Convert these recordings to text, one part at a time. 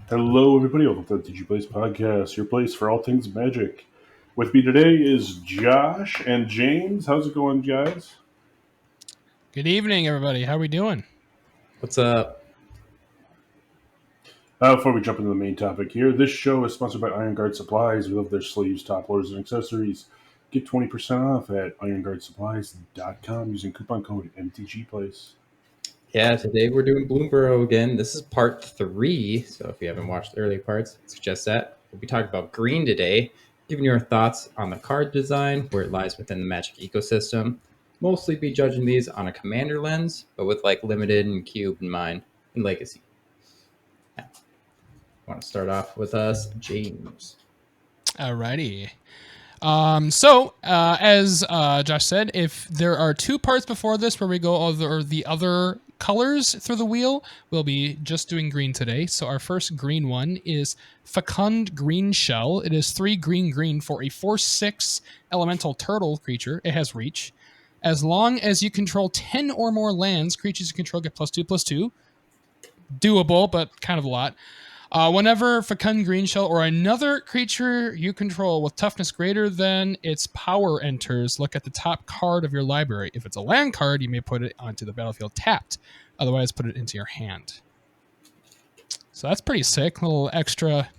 Hello, everybody. Welcome to the MTG Place podcast, your place for all things magic. With me today is Josh and James. How's it going, guys? Good evening, everybody. How are we doing? What's up? Before we jump into the main topic here, this show is sponsored by Ironguard Supplies. We love their sleeves, top loaders, and accessories. Get 20% off at ironguardsupplies.com using coupon code MTG Place. Yeah, today we're doing Bloomburrow again. This is part 3, so if you haven't watched the early parts, I suggest that. We'll be talking about green today, giving you our thoughts on the card design, where it lies within the Magic ecosystem. Mostly be judging these on a commander lens, but with like limited and cube in mind, and legacy. Yeah. Want to start off with us, James. Alrighty. As Josh said, if there are 2 parts before this where we go over the other colors through the wheel, we'll be just doing green today. So our first green one is Fecund Green Shell. It is 3 green for a 4/6 elemental turtle creature. It has reach. As long as you control 10 or more lands, creatures you control get +2/+2. Doable, but kind of a lot. Whenever Fecund Green Shell or another creature you control with toughness greater than its power enters, look at the top card of your library. If it's a land card, you may put it onto the battlefield tapped. Otherwise, put it into your hand. So that's pretty sick. A little extra,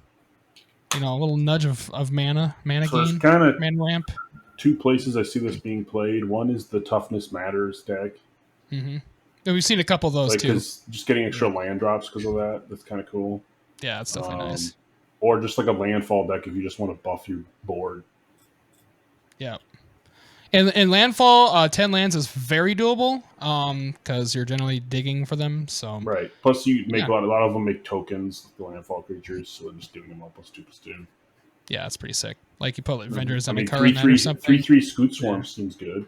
a little nudge of mana So gain, kind of mana ramp. 2 places I see this being played. One is the Toughness Matters deck. Mm-hmm. And we've seen a couple of those too. Just getting extra land drops because of that. That's kind of cool. Yeah, it's definitely nice. Or just like a landfall deck if you just want to buff your board. Yeah. And landfall, 10 lands is very doable because you're generally digging for them. So Right. Plus, you make a lot of them make tokens, the landfall creatures, so they're just doing them all +2/+2. Yeah, it's pretty sick. Like you put Avengers on 3/3 or something. 3/3 Scoot Swarm seems good.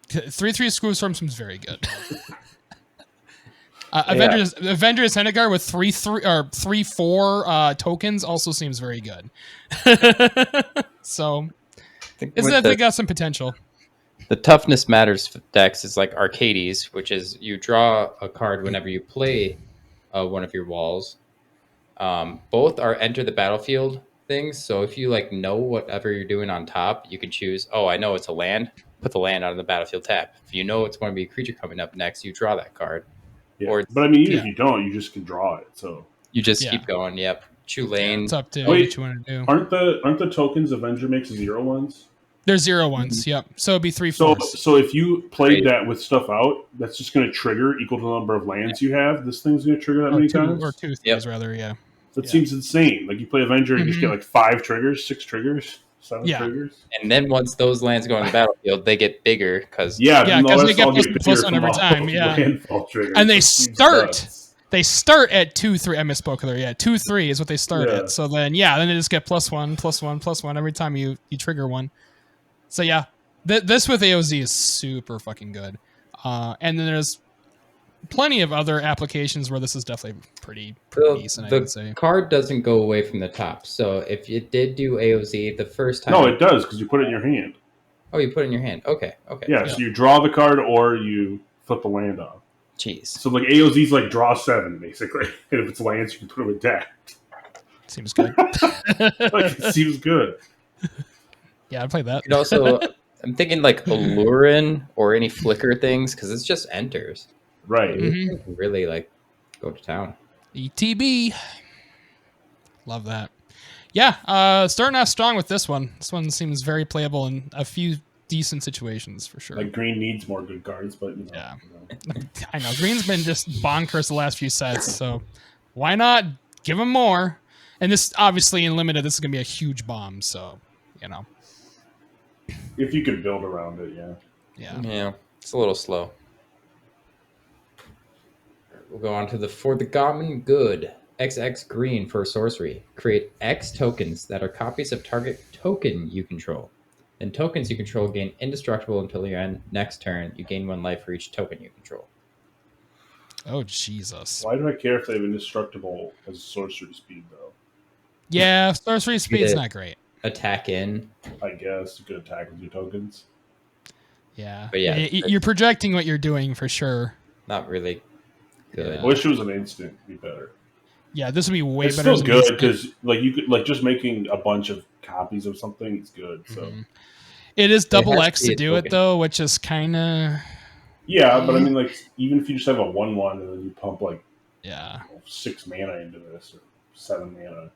3/3 Scoot Swarm seems very good. Avengers Senegar with 3/4 tokens also seems very good. So they got some potential. The Toughness Matters decks is like Arcades, which is you draw a card whenever you play one of your walls. Both are enter the battlefield things. So if you know whatever you're doing on top, you can choose, I know it's a land, put the land on the battlefield tap. If you know it's going to be a creature coming up next, you draw that card. Yeah. But I mean, even if you don't, you just can draw it. So you just keep going. Yep. Tulane. It's up to what you want to do. Aren't the tokens Avenger makes 0 ones? They're 0 ones. Yep. So it'd be 3/4. So if you played that with stuff out, that's just going to trigger equal to the number of lands you have. This thing's going to trigger that many times, or 2 things rather. Yeah. That seems insane. Like you play Avenger, you just get 5 triggers, 6 triggers. 7 triggers. And then once those lands go on the battlefield, they get bigger because they get plus on every time. Yeah, and they start at 2/3. I misspoke there. Yeah, 2/3 is what they start at. So then they just get +1/+1/+1 every time you trigger one. So yeah, this with AOZ is super fucking good. And then there's plenty of other applications where this is definitely pretty decent, I would say. The card doesn't go away from the top. So if you did do AOZ the first time... No, it does, because you put it in your hand. Oh, you put it in your hand. Okay. Yeah, so you draw the card or you flip the land off. Jeez. So AOZ's draw 7, basically. And if it's lands, you can put them in deck. Seems good. It seems good. Yeah, I'd play that. And also, I'm thinking Allurin or any flicker things, because it's just enters. Right. You can really go to town. ETB. Love that. Yeah, starting off strong with this one. This one seems very playable in a few decent situations for sure. Like green needs more good cards, but Yeah. you know. I know green's been just bonkers the last few sets, so why not give them more? And this obviously in limited, this is gonna be a huge bomb. So If you can build around it, yeah. Yeah, it's a little slow. We'll go on to for the common good. XX green for sorcery. Create X tokens that are copies of target token you control. And tokens you control gain indestructible until your next turn. You gain 1 life for each token you control. Oh Jesus. Why do I care if they have indestructible as a sorcery speed though? Yeah, sorcery speed's not great. Attack in. I guess you could attack with your tokens. Yeah. But yeah, You're projecting what you're doing for sure. Not really good. I wish it was an instant. It'd be better. Yeah, this would be way It's better. still good because like you could just making a bunch of copies of something is good. So it is double has X to be to a do it token. though, which is kind of but I mean like even if you just have a 1/1 and then you pump like 6 mana into this or 7 mana.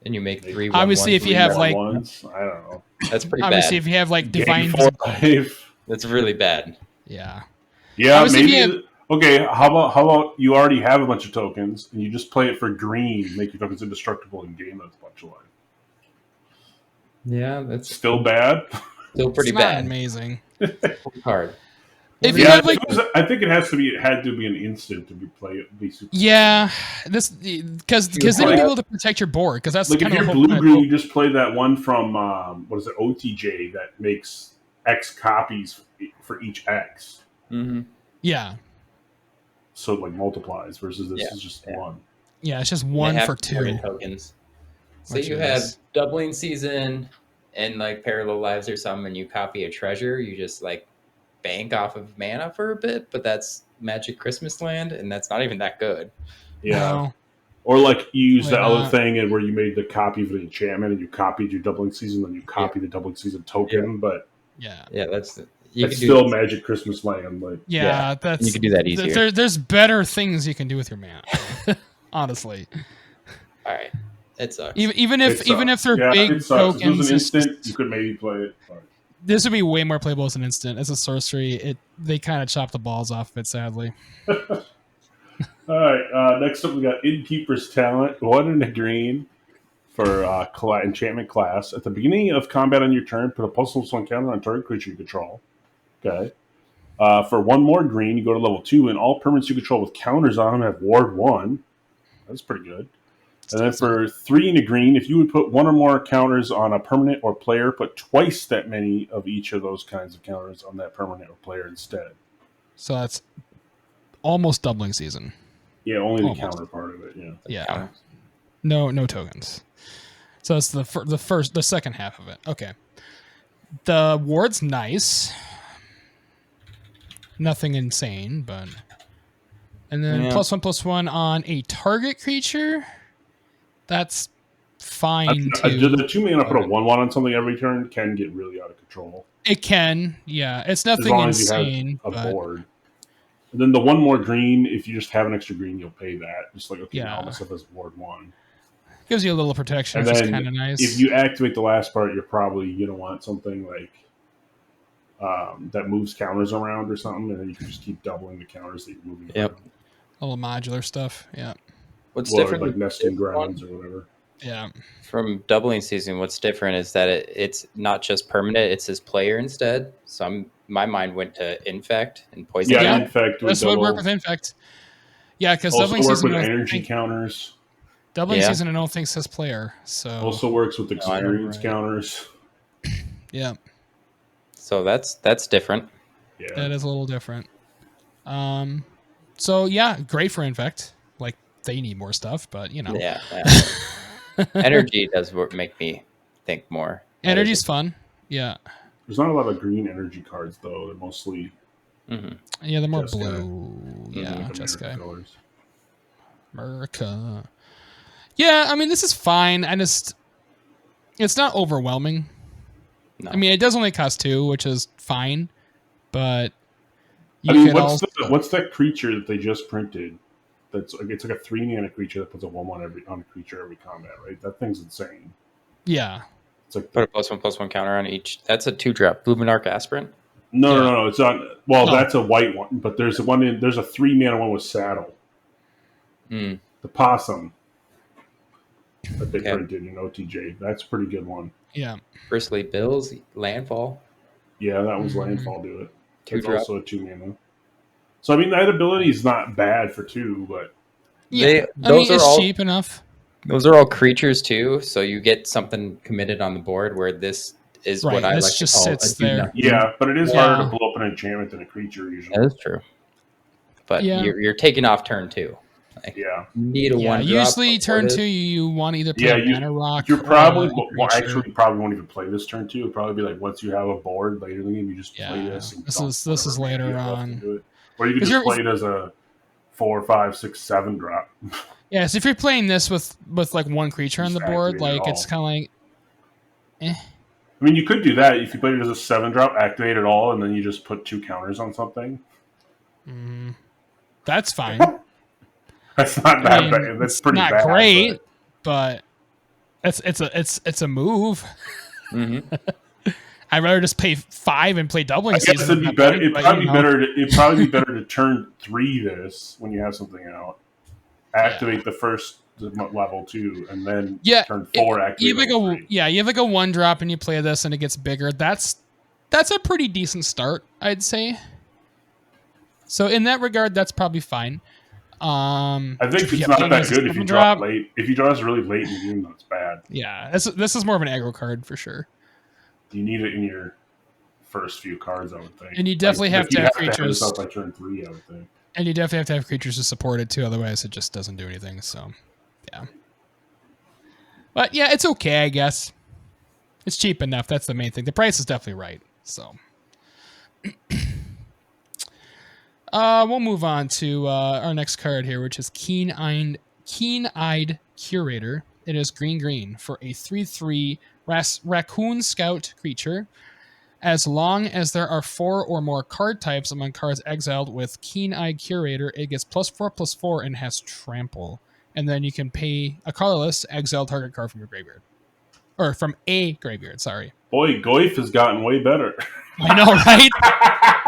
And you make 3 obviously 1/1s. if you have like ones, I don't know. That's pretty obviously bad. if you have like divine That's really bad. yeah obviously maybe okay, how about you already have a bunch of tokens and you just play it for green, make your tokens indestructible and gain a bunch of life. Yeah, that's Still bad. Still pretty it's bad. not amazing. Hard. If you have like I think it had to be an instant to be super. Yeah, this because then you'll be able to protect your board because that's like kind if of you're the whole blue green, you just play that one from what is it, OTJ that makes X copies for each X. Mm-hmm. Yeah. So it like multiplies versus this is just one. Yeah, it's just one for 2 tokens. So you have doubling season and like parallel lives or something, and you copy a treasure. You just like bank off of mana for a bit, but that's Magic Christmas Land, and that's not even that good. Yeah. No. Or like you use Why the other not? thing and where you made the copy of the enchantment and you copied your doubling season, then you copy the doubling season token, but yeah, that's it's still Magic Christmas Land. Like that's you can do that easier. There's better things you can do with your mana. Honestly. All right, it sucks. Even if they're big it sucks. tokens, If it was an instant, you could maybe play it. But this would be way more playable as an instant. As a sorcery, they kind of chop the balls off of it, sadly. All right. Next up, we got Innkeeper's Talent. 1 in the green for enchantment class. At the beginning of combat on your turn, put a +1 counter on target creature you control. Okay. For 1 more green, you go to level 2, and all permanents you control with counters on them have Ward 1. That's pretty good. And then for 3 in the green, if you would put 1 or more counters on a permanent or player, put twice that many of each of those kinds of counters on that permanent or player instead. So that's almost doubling season. Yeah, only the counter part of it. Yeah. No tokens. So it's the second half of it. Okay. The ward's nice. Nothing insane, but and then +1/+1 on a target creature. That's fine too. The 2 mana put a 1/1 on something every turn can get really out of control. It can, yeah. It's nothing as long insane. As you have a board. And then the 1 more green, if you just have an extra green, you'll pay that. Just like, okay, now myself has Ward 1. Gives you a little protection, and which then is kind of nice. If you activate the last part, you're probably going to want something like that moves counters around or something, and then you can just keep doubling the counters that you're moving around. A little modular stuff, yeah. What's different, like nesting grounds or whatever. Yeah. From doubling season, what's different is that it's not just permanent; it's his player instead. So my mind went to infect and poison. Yeah, infect. That's what would work with infect. Yeah, because doubling work season with energy counters. Doubling season, I don't think says player. So also works with experience counters. Yeah. So that's different. Yeah, that is a little different. So yeah, great for infect. Like they need more stuff, but you know. Yeah. Energy does make me think more. Energy's fun. Yeah. There's not a lot of green energy cards though. They're mostly. Mm-hmm. Yeah, they're more blue. Yeah, Jessica. America. Yeah, I mean this is fine. It's not overwhelming. No. I mean, it does only cost 2, which is fine, but what's that creature that they just printed? It's like a 3 mana creature that puts a 1/1 on a creature every combat, right? That thing's insane. Yeah. It's like Put a +1/+1 counter on each. That's a 2-drop. Bloomburrow Aspirant. no. It's on. Well, No. that's a white one, but there's a 3-mana one with Saddle. Mm. The Possum that they Okay. printed in OTJ. That's a pretty good one. Yeah. Bristly Bills, Landfall. Yeah, that was Mhm. Landfall. Do it. It's 2-drop. also a 2-mana. So I mean, that ability is not bad for 2, but Yeah. Those are it's all cheap enough. Those are all creatures too, so you get something committed on the board. Where this is Right, what I this like to just call sits a do there. nothing. yeah, but it is Yeah. harder to blow up an enchantment than a creature usually. That is true. But Yeah. you're taking off turn 2. Like, Yeah. you need a Yeah, 1-drop. usually turn 2 you want to either play a mana rock You're probably or a well, creature. actually, you probably won't even play this turn 2. It'll probably be like once you have a board later in the game, you just play Yeah, this. And this dump is whatever mana later you have left on. into it. Or you can 'Cause just you're- play it as a 4, 5, 6, 7 drop. Yeah, so if you're playing this with like one creature on Just the board, activate it like it's all. kind of like, I mean, you could do that if you played it as a 7 drop, activate it all, and then you just put 2 counters on something. that's fine. That's not I that mean, bad. That's it's pretty not bad. great, but it's a move. Mm-hmm. I'd rather just pay 5 and play doubling I season. guess it'd at be that better. point, It'd but, probably you be know. better. It'd probably be better to turn 3 this when you have something out. Activate the first level 2, and then turn 4 activate. You have you have like a 1-drop and you play this and it gets bigger. That's a pretty decent start, I'd say. So in that regard, that's probably fine. I think it's not that good if you draw it late. If you draw this really late in the game, that's bad. Yeah, this is more of an aggro card for sure. You need it in your first few cards, I would think. And you definitely have to have creatures. To have this up by turn 3, I would think. And you definitely have to have creatures to support it too, otherwise it just doesn't do anything. So, yeah. But yeah, it's okay, I guess. It's cheap enough. That's the main thing. The price is definitely right. So, we'll move on to our next card here, which is Keen-Eyed Curator. It is green for a 3/3 Raccoon Scout creature. As long as there are 4 or more card types among cards exiled with Keen-Eyed Curator, it gets +4/+4 and has Trample. And then you can pay a colorless, exile target card from your graveyard. Or from a graveyard, sorry. Boy, Goyf has gotten way better. I know, right?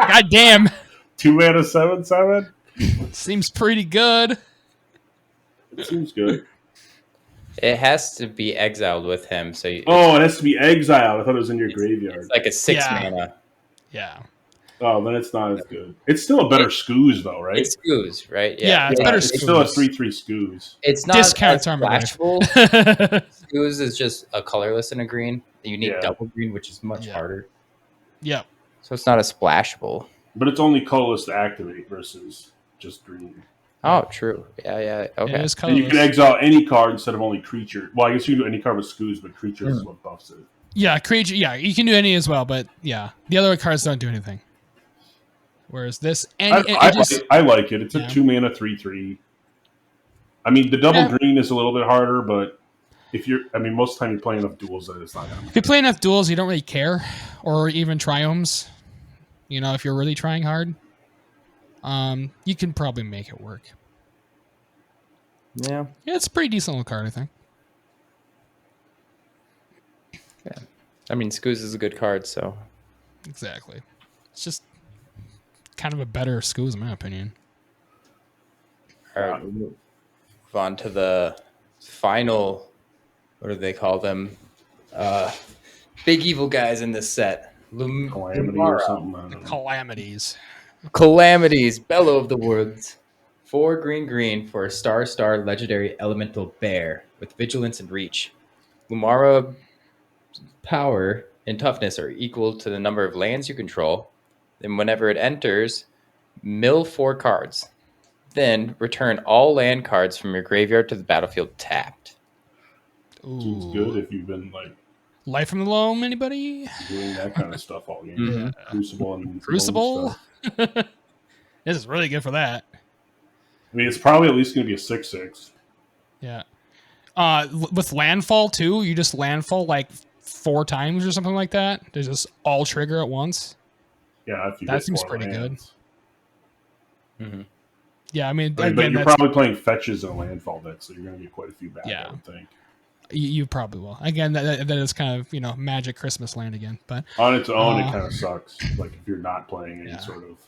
God damn. 2 mana 7/7? Seems pretty good. It seems good. It has to be exiled with him. So it has to be exiled. I thought it was in your graveyard. It's like a 6 mana. Yeah. Oh, then it's not as good. It's still a better Scoos, though, right? It's Scoos, right? Yeah, it's better It's Scoos. still a 3/3 Scoos. It's not Discounts as Armageddon. splashable. Scoos is just a colorless and a green. You need double green, which is much harder. Yep. So it's not a splashable. But it's only colorless to activate versus just green. Oh, true. Yeah. Okay. It is And you colorless. can exile any card instead of only creature. Well, I guess you can do any card with Scoos, but creatures is what buffs it. Yeah, creature. Yeah, you can do any as well, but yeah, the other cards don't do anything. Whereas this, and I like it. It's a 2 mana 3/3. I mean, the double green is a little bit harder, but if you're, most of the time you're playing enough duels that it's not going to. If you play enough duels, you don't really care, or even triomes. You know, if you're really trying hard, you can probably make it work. Yeah, it's a pretty decent little card, I think. Yeah, I mean, Scoos is a good card, so exactly. It's just kind of a better Scoos, in my opinion. All right, we'll move on to the final. What do they call them? Big evil guys in this set. Calamity or something. The Calamities. Calamities, Bellow of the Woods. 4 green for a star legendary elemental bear with vigilance and reach. Lumara power and toughness are equal to the number of lands you control. Then whenever it enters, mill 4 cards. Then return all land cards from your graveyard to the battlefield tapped. Seems good if you've been Life from the Loam, anybody? Doing that kind of stuff all game. Mm-hmm. Crucible and Crucible. This is really good for that. I mean, it's probably at least going to be a 6/6. Yeah. With landfall too, you just landfall like 4 times or something like that. They just all trigger at once. Yeah, if you that seems pretty lands. good. Mm-hmm. Yeah, I mean, but you're probably playing fetches in a landfall deck, so you're going to get quite a few back. I would think. You probably will. Again, that is kind of Magic Christmas land again. But On its own, it kind of sucks. Like if you're not playing any Yeah. sort of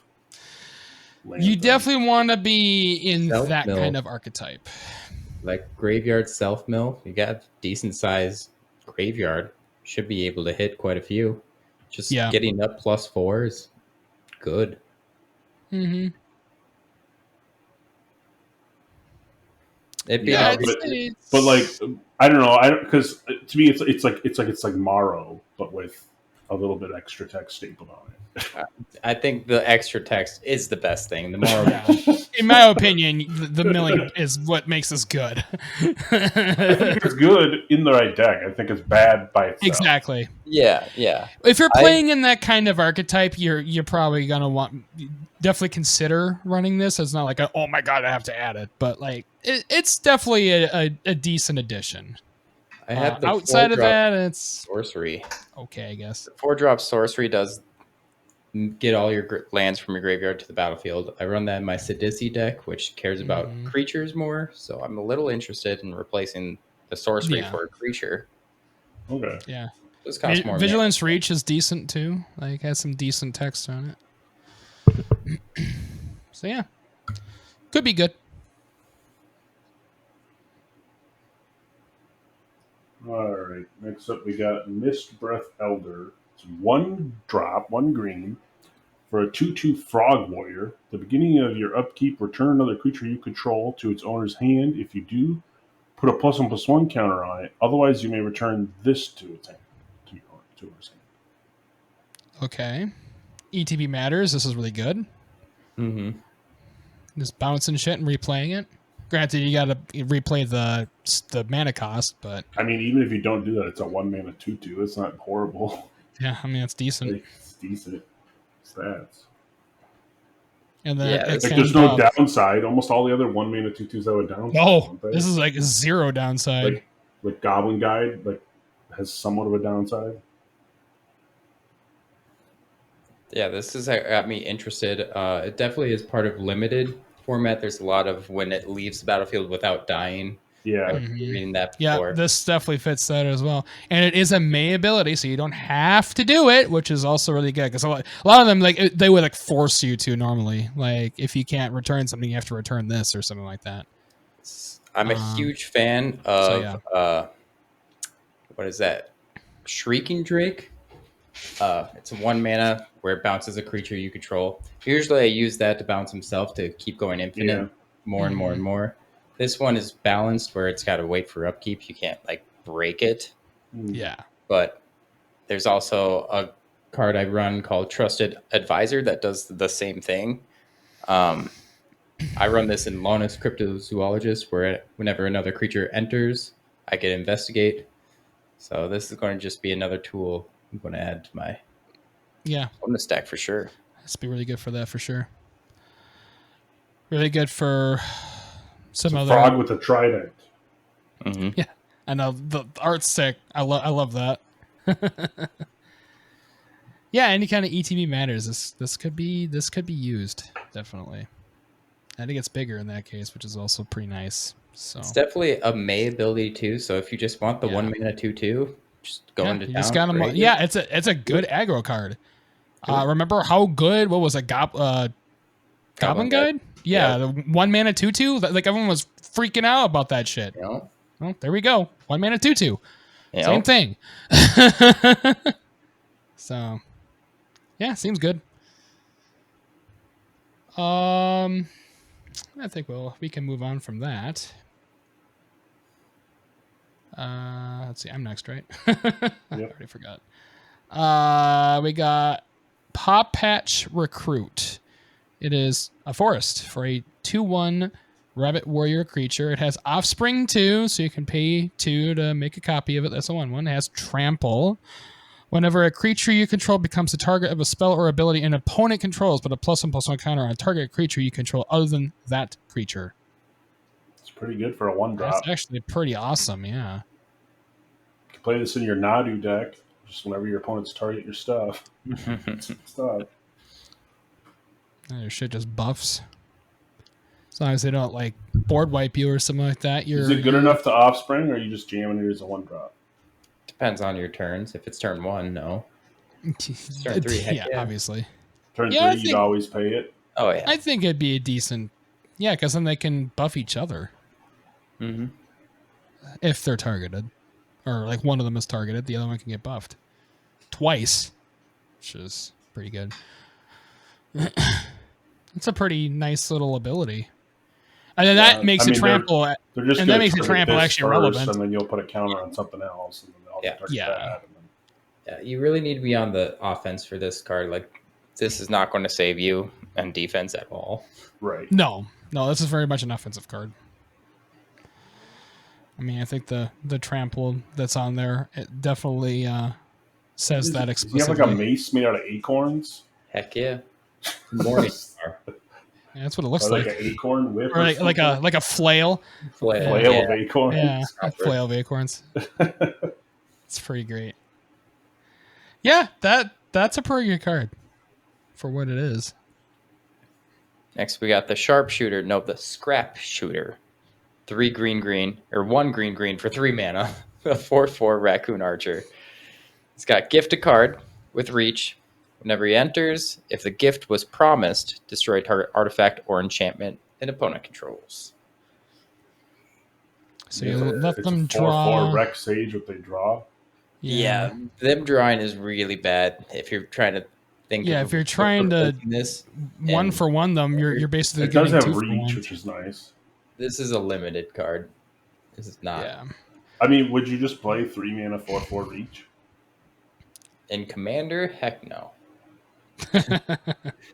land you thing. definitely want to be in that Self-mill. kind of archetype. Like graveyard self mill, you got decent size graveyard. Should be able to hit quite a few. Just Yeah. getting up +4 is good. Mm-hmm. It'd be Yeah, hard. but like I don't know, because to me it's like Morrow, but with a little bit extra text stapled on it. I think the extra text is the best thing. The more Yeah. In my opinion, the milling is what makes us good. I think it's good in the right deck. I think it's bad by itself. Exactly. yeah. If you're playing in that kind of archetype, you're probably gonna definitely consider running this. It's not like oh my god, I have to add it, but like it's definitely a decent addition. I have the outside of 4-drop that, it's sorcery. okay, I guess. 4-drop sorcery does get all your lands from your graveyard to the battlefield. I run that in my Sidisi deck, which cares about creatures more. So I'm a little interested in replacing the sorcery for a creature. Okay. Yeah. This costs more. Vigilance Reach is decent too. Like has some decent text on it. So yeah, could be good. All right. Next up, we got Mist Breath Elder. It's 1 drop, 1 green for a 2/2 Frog Warrior. At the beginning of your upkeep, return another creature you control to its owner's hand. If you do, put a +1/+1 counter on it. Otherwise, you may return this to its hand. To owner's hand. Okay. ETB matters. This is really good. Mm-hmm. Just bouncing shit and replaying it. Granted, you got to replay the mana cost, but I mean, even if you don't do that, it's a 1-mana 2/2. It's not horrible. yeah, I mean it's decent. It's decent stats. And then Yeah, it Like, can there's no buff. downside. Almost all the other 1-mana 2/2s have a downside. Oh, don't they? this is like 0 downside. like Goblin Guide has somewhat of a downside. Yeah, this has got me interested. It definitely is part of limited format. There's a lot of when it leaves the battlefield without dying. Yeah. I've been reading that before. Yeah, this definitely fits that as well. And it is a May ability, so you don't have to do it, which is also really good. Because a lot of them, like they would like force you to normally. Like if you can't return something, you have to return this or something like that. I'm a huge fan of what is that? Shrieking Drake. It's a 1-mana where it bounces a creature you control. Usually I use that to bounce himself to keep going infinite more and more and more. This one is balanced where it's got to wait for upkeep. You can't like break it. Yeah. But there's also a card I run called Trusted Advisor that does the same thing. I run this in Lonis Cryptozoologist where whenever another creature enters, I can investigate. So this is going to just be another tool I'm going to add to my bonus stack for sure. This be really good for that for sure. Really good for some other frog with a trident. Mm-hmm. Yeah, I know the art's sick. I love that. Yeah, any kind of ETB matters. This could be used definitely. I think it's bigger in that case, which is also pretty nice. So it's definitely a May ability too. So if you just want the 1-mana 2/2, just go into town. Just got him. Yeah, it's a good aggro card. Remember how good? What was it? Goblin Guide? Yeah, the 1-mana 2/2. Like everyone was freaking out about that shit. Yep. Well, there we go. 1-mana 2/2. Yep. Same thing. So, yeah, seems good. I think we can move on from that. Let's see. I'm next, right? I already forgot. We got Pop Patch Recruit. It is a forest for a 2/1 rabbit warrior creature. It has offspring too, so you can pay 2 to make a copy of it. That's the 1/1. It has trample. Whenever a creature you control becomes the target of a spell or ability an opponent controls, but a +1/+1 counter on a target creature you control other than that creature. It's pretty good for a 1-drop. That's actually pretty awesome, yeah. You can play this in your Nadu deck, just whenever your opponents target your stuff. And your shit just buffs. As long as they don't like board wipe you or something like that. Is it good enough to offspring, or are you just jamming it as a 1-drop? Depends on your turns. If it's turn 1, no. Turn 3, heck yeah. Obviously. Turn Yeah, 3, you'd always pay it. Oh yeah. I think it'd be a decent. Yeah, because then they can buff each other Mm-hmm. if they're targeted, or like one of them is targeted, the other one can get buffed twice, which is pretty good. It's a pretty nice little ability. And then that makes it trample. They're just and that makes it trample actually relevant. And then you'll put a counter on something else. And then they'll target that. Yeah, you really need to be on the offense for this card. Like, this is not going to save you on defense at all. Right. No, this is very much an offensive card. I mean, I think the trample that's on there, it definitely says that explicitly. Does he have like a mace made out of acorns? Heck yeah. Morning star. Yeah, that's what it looks like. Like an acorn whip, or like a flail. Flail of acorns. Yeah, a flail of acorns. It's pretty great. Yeah, that's a pretty good card for what it is. Next, we got the sharpshooter. No, the scrap shooter. 3 green, or 1 green for 3 mana. A 4/4 raccoon archer. It's got gift a card with reach. Whenever he enters, if the gift was promised, destroy target artifact or enchantment an opponent controls. So you let them draw. 4/4 Rex Sage, what they draw. Yeah, them drawing is really bad if you're trying to think. Yeah, if you're trying to this 1-for-1 them, you're basically. It does have reach, which is nice. This is a limited card. This is not. Yeah. I mean, would you just play 3 mana 4/4 reach? In Commander, heck no.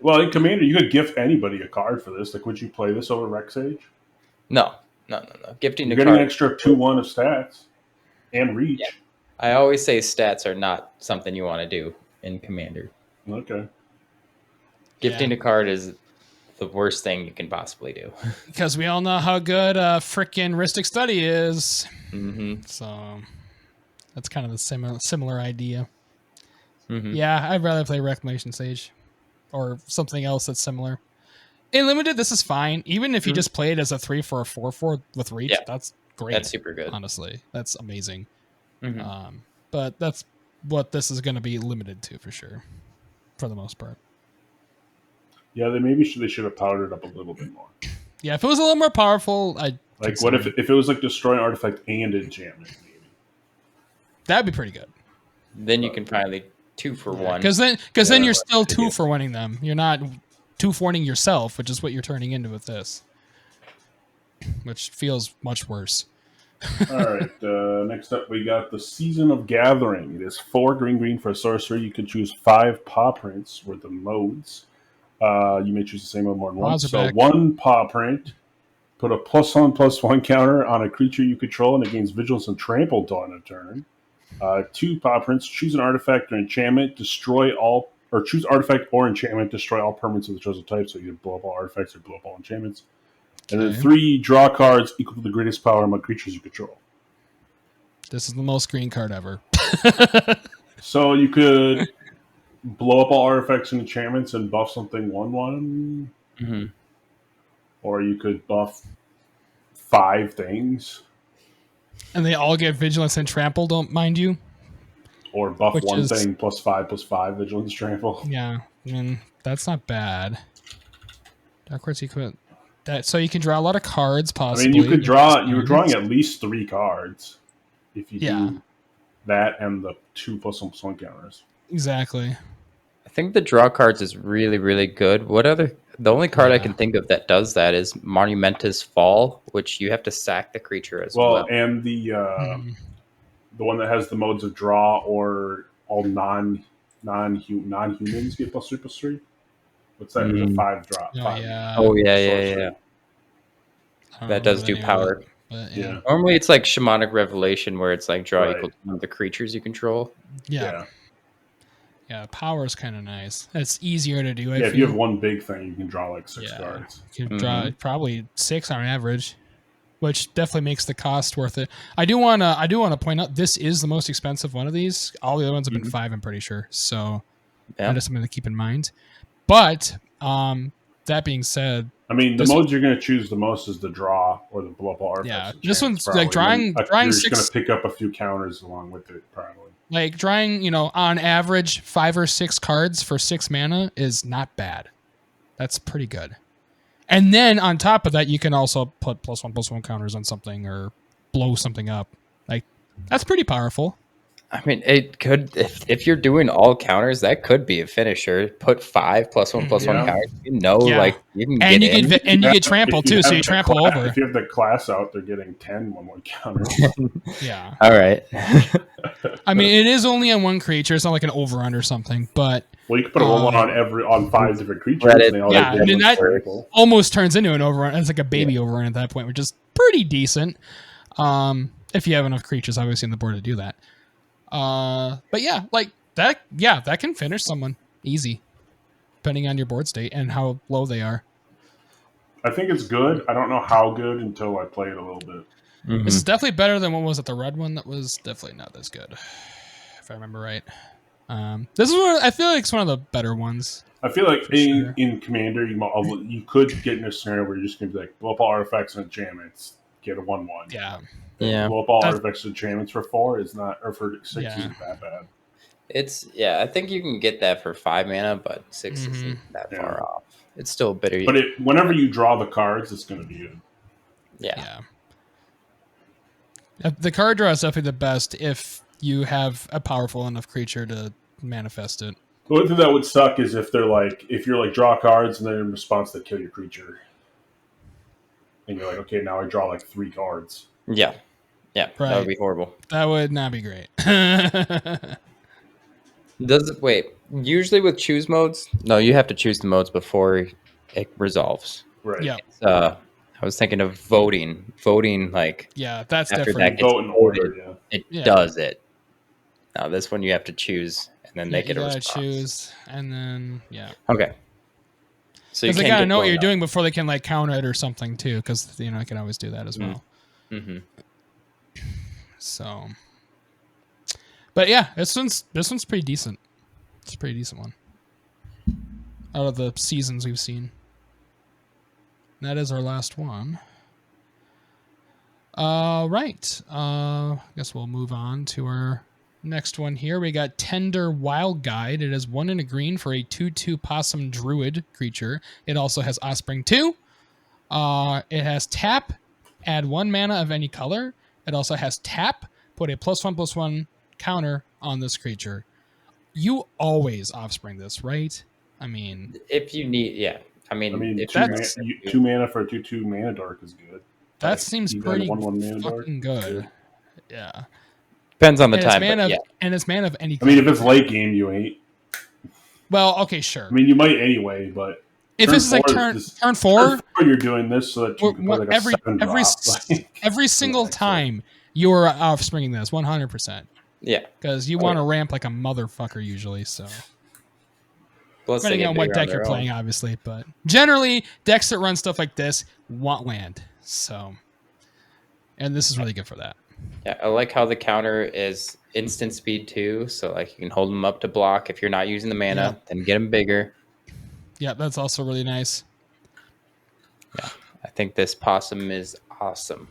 Well, in Commander, you could gift anybody a card for this. Like, would you play this over Rex Sage? No. Gifting you're a getting card. an extra 2/1 of stats and reach. Yeah. I always say stats are not something you want to do in Commander. Okay. Gifting a card is the worst thing you can possibly do. Because we all know how good frickin' Rhystic Study is. Mm-hmm. So that's kind of the similar idea. Mm-hmm. Yeah, I'd rather play Reclamation Sage or something else that's similar. In Limited, this is fine. Even if you just play it as a 3 for a 4/4 with reach, that's great. That's super good. Honestly, that's amazing. Mm-hmm. But that's what this is going to be limited to for sure, for the most part. Yeah, they should have powdered it up a little bit more. Yeah, if it was a little more powerful, I'd like what if it was like destroy an artifact and enchantment? Maybe that'd be pretty good. Then you can finally 2-for-1. Because then you're still 2-for-1ing them. You're not 2-for-1ing yourself, which is what you're turning into with this, which feels much worse. All right. Next up, we got the Season of Gathering. It is 4 green for a sorcerer. You can choose 5 paw prints worth of modes. You may choose the same mode more than once. So 1 paw print. Put a +1/+1 counter on a creature you control and it gains Vigilance and Trample on a turn. 2 paw prints. Choose an artifact or enchantment. Destroy all, or choose artifact or enchantment. Destroy all permanents of the chosen type. So you can blow up all artifacts or blow up all enchantments. And then 3 draw cards equal to the greatest power among creatures you control. This is the most green card ever. So you could blow up all artifacts and enchantments and buff something 1/1. Mm-hmm. Or you could buff 5 things. And they all get Vigilance and Trample, don't mind you. Or buff one thing +5/+5 Vigilance Trample. Yeah, I mean, that's not bad. Dark Arts equipment. So you can draw a lot of cards, possibly. I mean, you could draw. You're drawing at least 3 cards if you do that and the 2 +1/+1 counters. Exactly. I think the draw cards is really, really good. The only card I can think of that does that is Monumentous Fall, which you have to sack the creature as well. And the one that has the modes of draw or all non-humans get +3/+3. What's that? It's a 5 drop. Yeah. That does do power. But, yeah. Normally it's like Shamanic Revelation where it's like draw equal to the creatures you control. Yeah, power is kind of nice. It's easier to do. If you have one big thing, you can draw like 6 cards. You can draw probably 6 on average, which definitely makes the cost worth it. I do want to point out this is the most expensive one of these. All the other ones have been 5, I'm pretty sure. So that is something to keep in mind. But that being said, I mean, the This modes you're going to choose the most is the draw or the blow up all artifacts. Yeah, this one's like probably. drawing You're just going six, to pick up a few counters along with it, probably. like drawing, on average 5 or 6 cards for 6 mana is not bad. That's pretty good. And then on top of that, you can also put +1/+1 counters on something or blow something up. Like that's pretty powerful. I mean, it could if you're doing all counters, that could be a finisher. Put 5 +1/+1 Yeah. counters. Yeah. Like you can And get you in. and you get trampled too, so you trample over. If you have the class out, they're getting 10 1/1 counters. Yeah. All right. I mean, it is only on one creature. It's not like an overrun or something, but Well, you could put a 1/1 on 5 different creatures. Reddit, And they all yeah, get I mean, that- trample. almost turns into an overrun. It's like a baby overrun at that point, which is pretty decent. If you have enough creatures, obviously, on the board to do that. But yeah, like that. Yeah, that can finish someone easy, depending on your board state and how low they are. I think it's good. I don't know how good until I play it a little bit. Mhm. This is definitely better than what was it, the red one that was definitely not as good, if I remember right. This is one. I feel like it's one of the better ones. I feel like For sure. in Commander, you could get in a scenario where you're just going to be like, blow up all artifacts and enchantments, get a 1/1. Yeah, Yeah. Blow up all That's- artifacts and enchantments for 4 is not, or for 6 Yeah. isn't that bad. I think you can get that for 5 mana, but 6 isn't that Yeah. far off. It's still bitter. But whenever you draw the cards, it's going to be good. yeah. The card draw is definitely the best if you have a powerful enough creature to manifest it. The only thing that would suck is if you're like draw cards and then in response they kill your creature. And you're like, okay, now I draw like 3 cards. Yeah. That Right. would be horrible. That would not be great. Usually with choose modes, no, you have to choose the modes before it resolves. Right. Yeah. I was thinking of voting. Voting, like, Yeah, that's after different. that gets Vote in order, yeah. it Yeah. does it. Now, this one you have to choose, and then they You get a gotta response. choose, and then Okay. So you because they can't gotta get know what blown you're up. doing before they can like counter it or something too. Because I can always do that as well. Mhm. So, but yeah, this one's pretty decent. It's a pretty decent one out of the seasons we've seen. That is our last one. Right. Guess we'll move on to our next one here. We got Tender Wild Guide. It is 1 and a green for a 2/2 Possum Druid creature. It also has Offspring 2. It has tap, add 1 mana of any color. It also has tap, put a +1/+1 counter on this creature. You always Offspring this, right? I mean, If you need, I mean, if 2 mana for a 2/2 mana dark is good. that Like, seems even pretty 1/1 mana dark. fucking good. Yeah. depends on the And it's time. mana But of, and it's mana of any I mean, if color. it's late game, you ain't. Well, okay, sure. I mean, you might anyway, but If turn this is like 4 turn is- turn 4, turn 4 you're doing this so that you can play like a every 7 every drop. every single like so. time you are offspringing this 100% yeah. because you want to ramp like a motherfucker usually. So Plus, they depending get on what bigger deck their you're own. playing, obviously, but generally decks that run stuff like this want land. So, and this is really good for that. Yeah, I like how the counter is instant speed too. So like you can hold them up to block if you're not using the mana, Yeah. then get them bigger. Yeah, that's also really nice. I think this possum is awesome.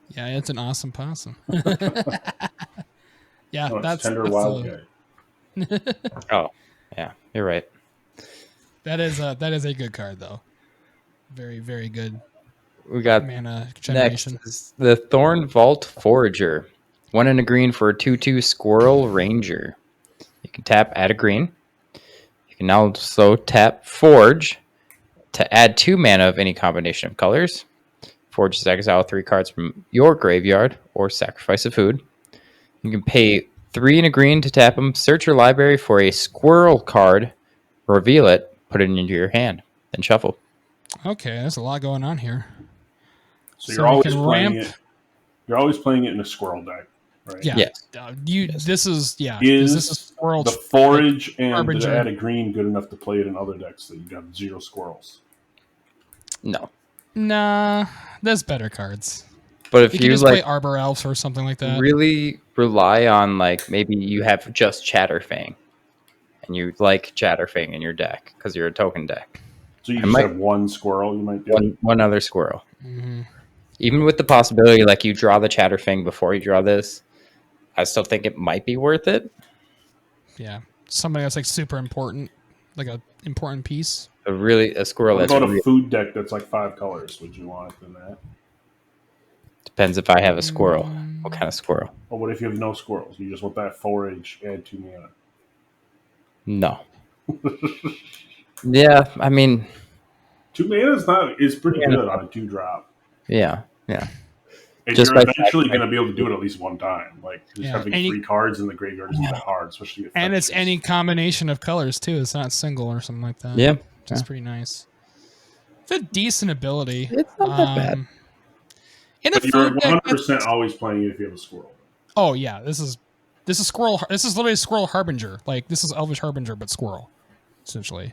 Yeah, it's an awesome possum. Yeah, No, it's that's Tender that's Wild a- Guy. Oh, yeah, you're right. that is a good card though. Very, very good We got mana next generation. is the Thorn Vault Forager. 1 and a green for a 2/2 Squirrel Ranger. You can tap, add a green. You can also tap Forge to add 2 mana of any combination of colors. Forge is exile 3 cards from your graveyard or sacrifice a food. You can pay 3 and a green to tap them. Search your library for a squirrel card, reveal it, put it into your hand, then shuffle. Okay, there's a lot going on here. So So you're we always can playing ramp- it. You're always playing it in a squirrel deck, right? Yeah. Yes. This is 'cause Is this is squirrel the forage and Harbinger. the add a green good enough to play it in other decks that you got 0 squirrels? No. Nah, there's better cards. But if You can you just like play Arbor Elves or something like that. really rely on like maybe you have just Chatterfang and you like Chatterfang in your deck because you're a token deck. So you I just might- have one squirrel. You might do. One other squirrel. Mm-hmm. Even with the possibility, like you draw the Chatterfang before you draw this, I still think it might be worth it. Yeah, something that's like super important, like a important piece. A squirrel What that's about a really food deck that's like 5 colors? Would you want it than that? depends if I have a squirrel. What kind of squirrel? Or what if you have no squirrels? You just want that forage, add 2 mana. No. Yeah, I mean, 2 mana is pretty Yeah. good on a 2-drop. yeah. And Just you're by eventually fact, going to be able to do it at least one time. Like, just Yeah, having 3 cards in the graveyard isn't that hard, especially if And it's fetches. any combination of colors too. It's not single or something like that. Yeah. It's pretty nice. It's a decent ability. It's not that bad. In a But you're food deck, 100% always playing it if you have a squirrel. oh yeah, this is squirrel. This is literally Squirrel Harbinger. Like this is Elvish Harbinger, but squirrel, essentially.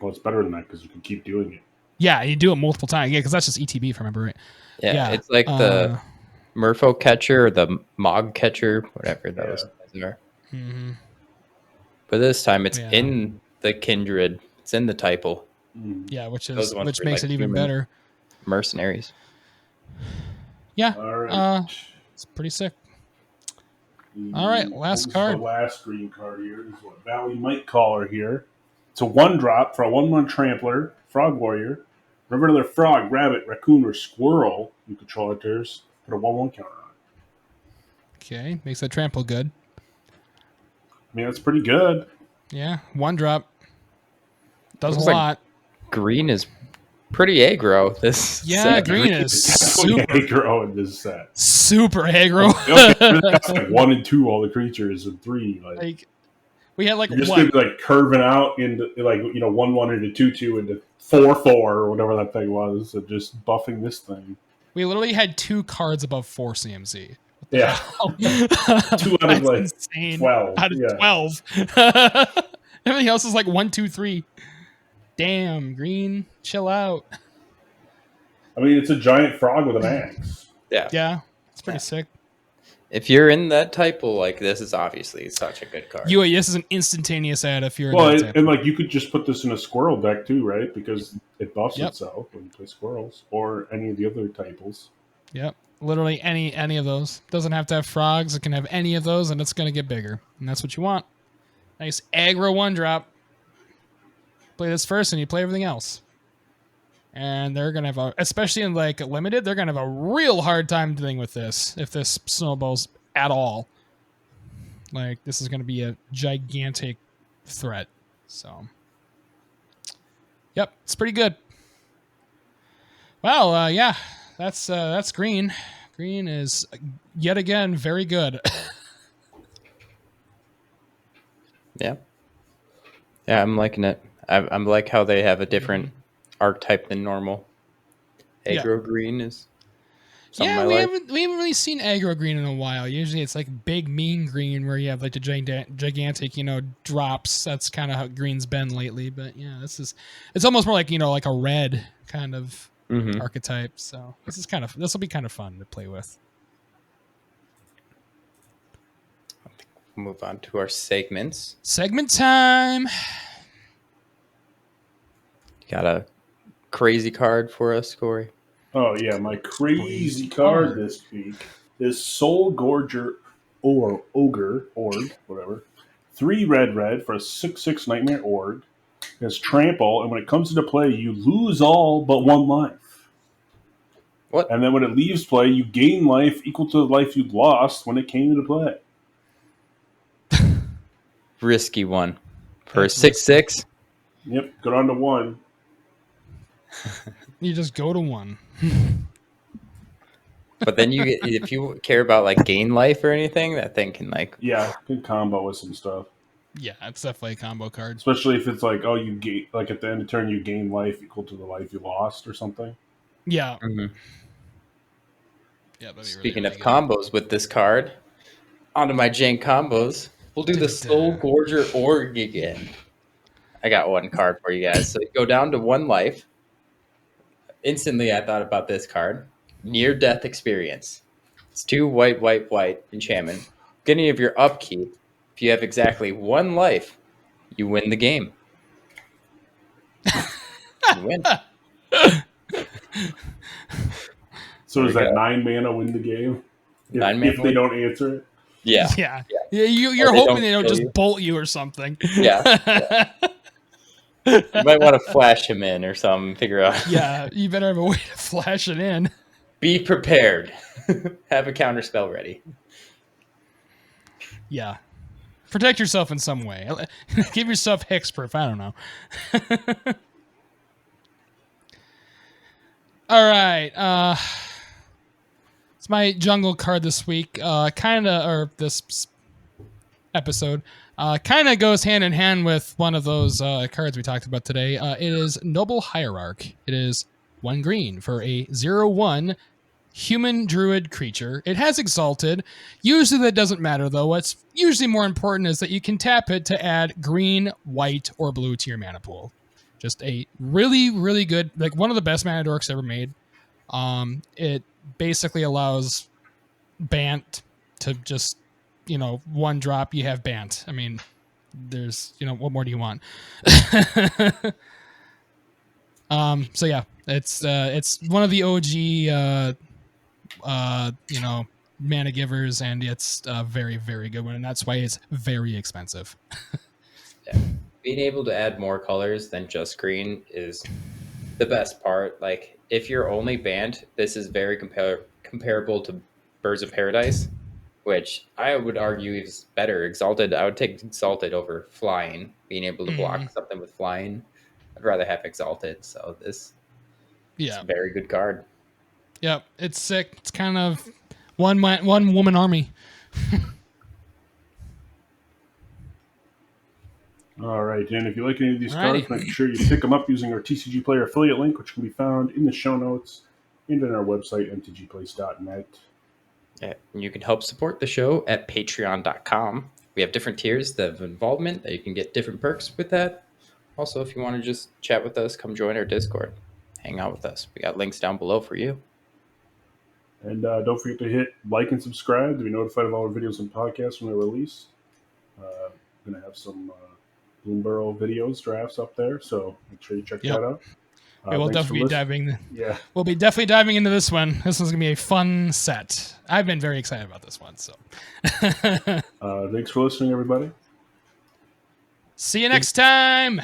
Well, it's better than that because you can keep doing it. Yeah, you do it multiple times. Yeah, because that's just ETB, if I remember right. Yeah, it's like the Merfolk catcher or the Mog catcher, whatever those are. Mm-hmm. But this time it's Yeah. in the Kindred. It's in the Typal. Yeah, which Those ones makes were like it even human better. Mercenaries. Yeah, All right. it's pretty sick. All right, last This is card. the last green card here. This is what Valley Might Caller here. It's a 1-drop for a 1/1 Trampler, Frog Warrior. Whenever another frog, rabbit, raccoon, or squirrel you control enters, put a 1/1 counter on it. Okay, makes that trample good. I mean, that's pretty good. Yeah, 1-drop. Does a Looks like- lot. Green is pretty aggro. This Yeah, set. green is Definitely super, aggro in this set. super aggro. That's like 1 and 2, all the creatures, and 3. Like we had like You're just what? gonna be like curving out into 1/1 into 2/2 into 4/4 or whatever that thing was, and just buffing this thing. We literally had 2 cards above 4 CMC. Yeah, 2 out of That's like insane. 12. Out of Yeah. 12. Everything else is like 1, 2, 3. Damn, green, chill out. I mean, it's a giant frog with an axe. Yeah, it's pretty sick. If you're in that Typal, like this is obviously such a good card. This is an instantaneous ad if you're in Well, that type. and like you could just put this in a squirrel deck too, right? Because it buffs Yep. itself when you play squirrels or any of the other typals. Yep. Literally any of those. Doesn't have to have frogs. It can have any of those, and it's going to get bigger. And that's what you want. Nice aggro 1-drop. Play this first, and you play everything else. And they're going to have especially in like limited, they're going to have a real hard time dealing with this if this snowballs at all. Like, this is going to be a gigantic threat. So, yep, it's pretty good. Well, yeah, that's green. Green is yet again very good. Yeah, I'm liking it. I'm like how they have a different archetype than normal. Yeah. Aggro green is something Yeah, I we like. haven't really seen aggro green in a while. Usually it's like big mean green where you have like the gigantic, drops. That's kind of how green's been lately. But yeah, it's almost more like, like a red kind of Mhm. archetype. So this will be kind of fun to play with. Move on to our segments. Segment time. Got a crazy card for us, Corey. Oh yeah, my crazy card this week is Soul Gorger or Ogre Org, whatever. 3 red for a 6/6 Nightmare Org. It has trample, and when it comes into play, you lose all but 1 life. What? And then when it leaves play, you gain life equal to the life you'd lost when it came into play. Risky one for a That's 6/6. Yep, go down to 1. You just go to 1. But then if you care about like gain life or anything, that thing can like Yeah, good combo with some stuff. Yeah, it's definitely a combo card. Especially if it's like, you gain, like at the end of turn, you gain life equal to the life you lost or something. Yeah. Mhm. Yeah. that'd be Speaking really of good. combos with this card, onto my jank combos. We'll do the Soul Gorger Org again. I got one card for you guys. So you go down to 1 life. Instantly, I thought about this card. Near Death Experience. It's 2 white enchantment. Beginning of your upkeep, if you have exactly 1 life, you win the game. You win. So There is we that go. 9 mana win the game? Nine mana If they don't answer it? Yeah. Yeah. You're Or they hoping don't they don't kill just you. bolt you or something. Yeah. You might want to flash him in or something. Figure out. Yeah, you better have a way to flash it in. Be prepared. Have a counter spell ready. Yeah. Protect yourself in some way. Give yourself hexproof. I don't know. All right. It's my jungle card this week. Or this episode. Kind of goes hand in hand with one of those cards we talked about today. It is Noble Hierarch. It is 1 green for a 0/1 human druid creature. It has Exalted. Usually that doesn't matter, though. What's usually more important is that you can tap it to add green, white, or blue to your mana pool. Just a really, really good, like one of the best mana dorks ever made. It basically allows Bant to just, one drop, you have Bant. I mean, there's, what more do you want? So yeah, it's one of the OG mana givers, and it's a very, very good one, and that's why it's very expensive. Yeah. Being able to add more colors than just green is the best part. Like, if you're only banned, this is very comparable to Birds of Paradise, which I would argue is better. Exalted, I would take Exalted over Flying. Being able to block something with Flying, I'd rather have Exalted. So this is a very good card. Yep, it's sick. It's kind of one woman army. All right, and if you like any of these cards, make sure you pick them up using our TCG Player affiliate link, which can be found in the show notes and on our website, mtgplace.net. Yeah, and you can help support the show at patreon.com. We have different tiers of involvement that you can get different perks with that. Also, if you want to just chat with us, come join our Discord. Hang out with us. We got links down below for you. And don't forget to hit like and subscribe to be notified of all our videos and podcasts when they're released. We're going to have some Bloomburrow videos, drafts up there, so make sure you check that out. We'll definitely be diving. Yeah, we'll be definitely diving into this one. This one's gonna be a fun set. I've been very excited about this one. So, thanks for listening, everybody. See you next time.